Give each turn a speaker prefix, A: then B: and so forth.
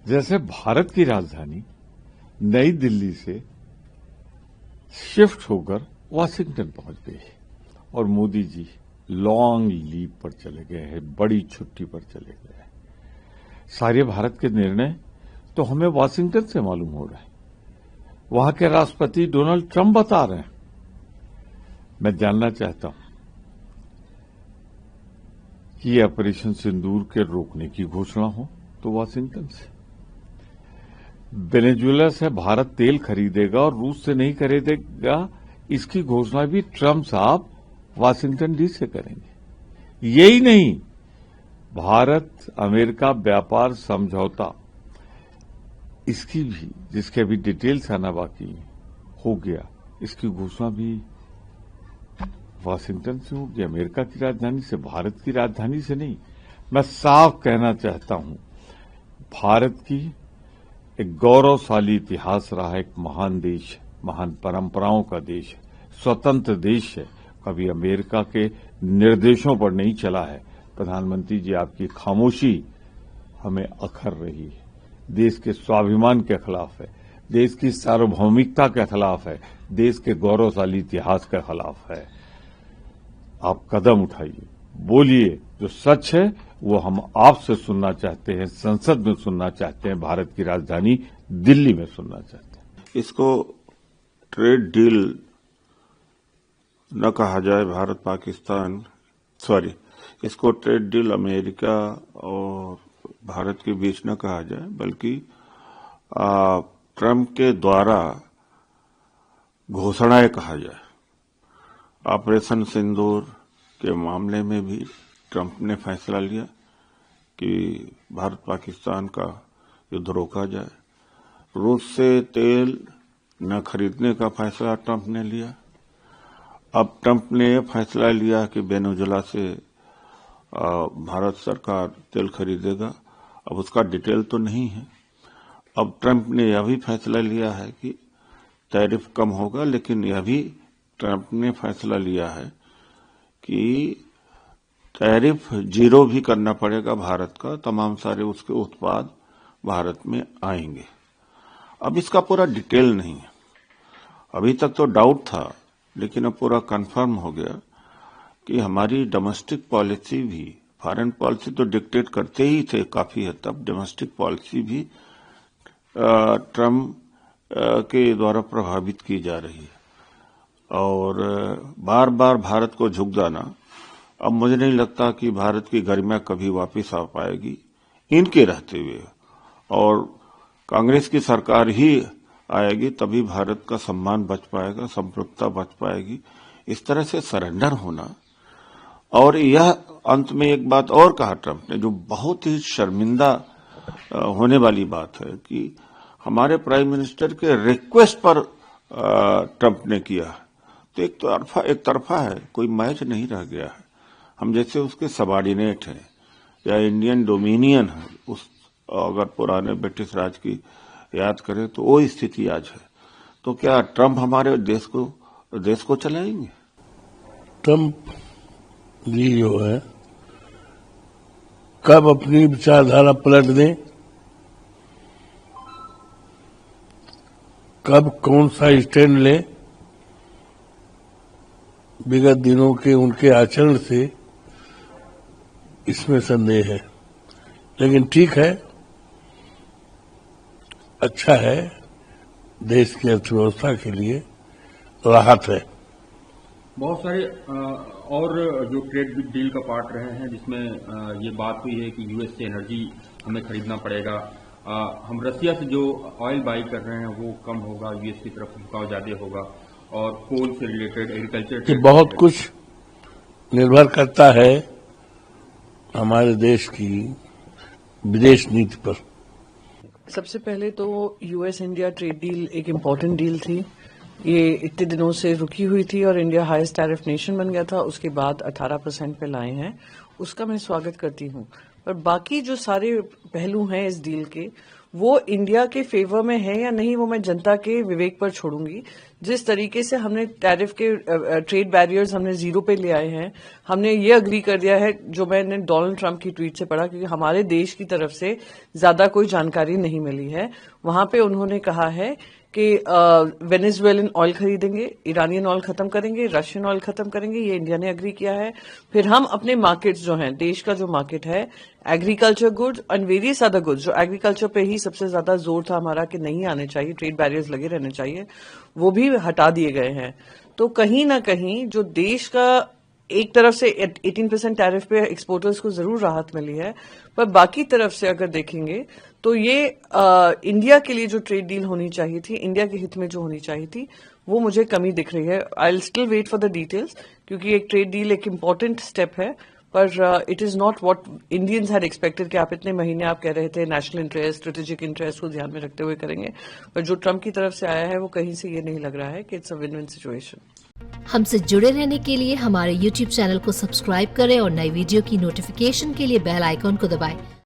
A: जैसे भारत की राजधानी नई दिल्ली से शिफ्ट होकर वाशिंगटन पहुंच गई और मोदी जी लॉन्ग लीव पर चले गए हैं, बड़ी छुट्टी पर चले गए हैं। सारे भारत के निर्णय तो हमें वाशिंगटन से मालूम हो रहे हैं। वहां के राष्ट्रपति डोनाल्ड ट्रंप बता रहे हैं। मैं जानना चाहता हूं कि ये ऑपरेशन सिंदूर के रोकने की घोषणा हो तो वाशिंगटन से, वेनेजुएला से भारत तेल खरीदेगा और रूस से नहीं खरीदेगा, इसकी घोषणा भी ट्रंप साहब वाशिंगटन डीसी से करेंगे। यही नहीं, भारत अमेरिका व्यापार समझौता, इसकी भी, जिसके अभी डिटेल्स आना बाकी हो गया, इसकी घोषणा भी वाशिंगटन से होगी, अमेरिका की राजधानी से, भारत की राजधानी से नहीं। मैं साफ कहना चाहता हूं, भारत की एक गौरवशाली इतिहास रहा, एक महान देश, महान परंपराओं का देश है, स्वतंत्र देश है, कभी अमेरिका के निर्देशों पर नहीं चला है। प्रधानमंत्री जी, आपकी खामोशी हमें अखर रही है, देश के स्वाभिमान के खिलाफ है, देश की सार्वभौमिकता के खिलाफ है, देश के गौरवशाली इतिहास के खिलाफ है। आप कदम उठाइए, बोलिए, जो सच है वो हम आपसे सुनना चाहते हैं, संसद में सुनना चाहते हैं, भारत की राजधानी दिल्ली में सुनना चाहते हैं।
B: इसको ट्रेड डील न कहा जाए, भारत पाकिस्तान, इसको ट्रेड डील अमेरिका और भारत के बीच न कहा जाए, बल्कि ट्रंप के द्वारा घोषणाएं कहा जाए। ऑपरेशन सिंदूर के मामले में भी ट्रंप ने फैसला लिया कि भारत पाकिस्तान का युद्ध रोका जाए। रूस से तेल न खरीदने का फैसला ट्रंप ने लिया। अब ट्रंप ने यह फैसला लिया कि वेनेजुएला से भारत सरकार तेल खरीदेगा। अब उसका डिटेल तो नहीं है। अब ट्रंप ने यह भी फैसला लिया है कि टैरिफ कम होगा, लेकिन यह भी ट्रंप ने फैसला लिया है कि टैरिफ जीरो भी करना पड़ेगा भारत का, तमाम सारे उसके उत्पाद भारत में आएंगे। अब इसका पूरा डिटेल नहीं है, अभी तक तो डाउट था, लेकिन अब पूरा कंफर्म हो गया कि हमारी डोमेस्टिक पॉलिसी भी, फॉरेन पॉलिसी तो डिक्टेट करते ही थे काफी हद तक, डोमेस्टिक पॉलिसी भी ट्रंप के द्वारा प्रभावित की जा रही है। और बार बार भारत को झुक जाना, अब मुझे नहीं लगता कि भारत की गरिमा कभी वापस आ पाएगी इनके रहते हुए, और कांग्रेस की सरकार ही आएगी तभी भारत का सम्मान बच पाएगा, संप्रभुता बच पाएगी। इस तरह से सरेंडर होना, और यह अंत में एक बात और कहा ट्रंप ने, जो बहुत ही शर्मिंदा होने वाली बात है, कि हमारे प्राइम मिनिस्टर के रिक्वेस्ट पर ट्रंप ने किया। तो एक तरफा है, कोई मैच नहीं रह गया है। हम जैसे उसके सबॉर्डिनेट हैं या इंडियन डोमिनियन है, उस अगर पुराने ब्रिटिश राज की याद करें तो वो स्थिति आज है। तो क्या ट्रंप हमारे देश को चलाएंगे?
C: ट्रंप जी जो है कब अपनी विचारधारा पलट दें, कब कौन सा स्टैंड ले, विगत दिनों के उनके आचरण से इसमें संदेह है। लेकिन ठीक है, अच्छा है, देश की अर्थव्यवस्था के लिए राहत है।
D: बहुत सारे और जो ट्रेड डील का पार्ट रहे हैं, जिसमें ये बात हुई है कि यूएस से एनर्जी हमें खरीदना पड़ेगा, हम रसिया से जो ऑयल बाई कर रहे हैं वो कम होगा, यूएस की तरफ झुकाव ज्यादा होगा, और कोल से रिलेटेड एग्रीकल्चर,
C: बहुत कुछ निर्भर करता है हमारे देश की विदेश नीति पर।
E: सबसे पहले तो यूएस इंडिया ट्रेड डील एक इम्पोर्टेंट डील थी। ये इतने दिनों से रुकी हुई थी और इंडिया हाईएस्ट टैरिफ नेशन बन गया था। उसके बाद 18% पे लाए हैं, उसका मैं स्वागत करती हूँ। पर बाकी जो सारे पहलू हैं इस डील के वो इंडिया के फेवर में है या नहीं, वो मैं जनता के विवेक पर छोड़ूंगी। जिस तरीके से हमने टैरिफ के ट्रेड बैरियर्स हमने जीरो पे ले आए हैं, हमने ये अग्री कर दिया है, जो मैंने डोनाल्ड ट्रंप की ट्वीट से पढ़ा, क्योंकि हमारे देश की तरफ से ज्यादा कोई जानकारी नहीं मिली है। वहां पे उन्होंने कहा है कि वेनेजुएलन ऑयल खरीदेंगे, ईरानियन ऑयल खत्म करेंगे, रशियन ऑयल खत्म करेंगे, ये इंडिया ने अग्री किया है। फिर हम अपने मार्केट्स जो हैं, देश का जो मार्केट है, agriculture goods and various other goods, जो एग्रीकल्चर पे ही सबसे ज्यादा जोर था हमारा कि नहीं आने चाहिए, ट्रेड बैरियर्स लगे रहने चाहिए, वो भी हटा दिए गए हैं। तो कहीं ना कहीं जो देश का एक तरफ से 18% टैरिफ पे एक्सपोर्टर्स को जरूर राहत मिली है, पर बाकी तरफ से अगर देखेंगे तो ये इंडिया के लिए जो ट्रेड डील होनी चाहिए थी, इंडिया के हित में जो होनी चाहिए थी, वो मुझे कमी दिख रही है। I will still wait for the details, क्योंकि एक ट्रेड डील एक इम्पॉर्टेंट स्टेप है, पर it is not what Indians had expected कि आप इतने महीने आप कह रहे थे नेशनल इंटरेस्ट, स्ट्रेटेजिक इंटरेस्ट को ध्यान में रखते हुए करेंगे, पर जो ट्रंप की तरफ से आया है वो कहीं से ये नहीं लग रहा है कि it's a win win situation.
F: हमसे जुड़े रहने के लिए हमारे YouTube चैनल को सब्सक्राइब करें और नई वीडियो की नोटिफिकेशन के लिए बेल आइकॉन को दबाएं।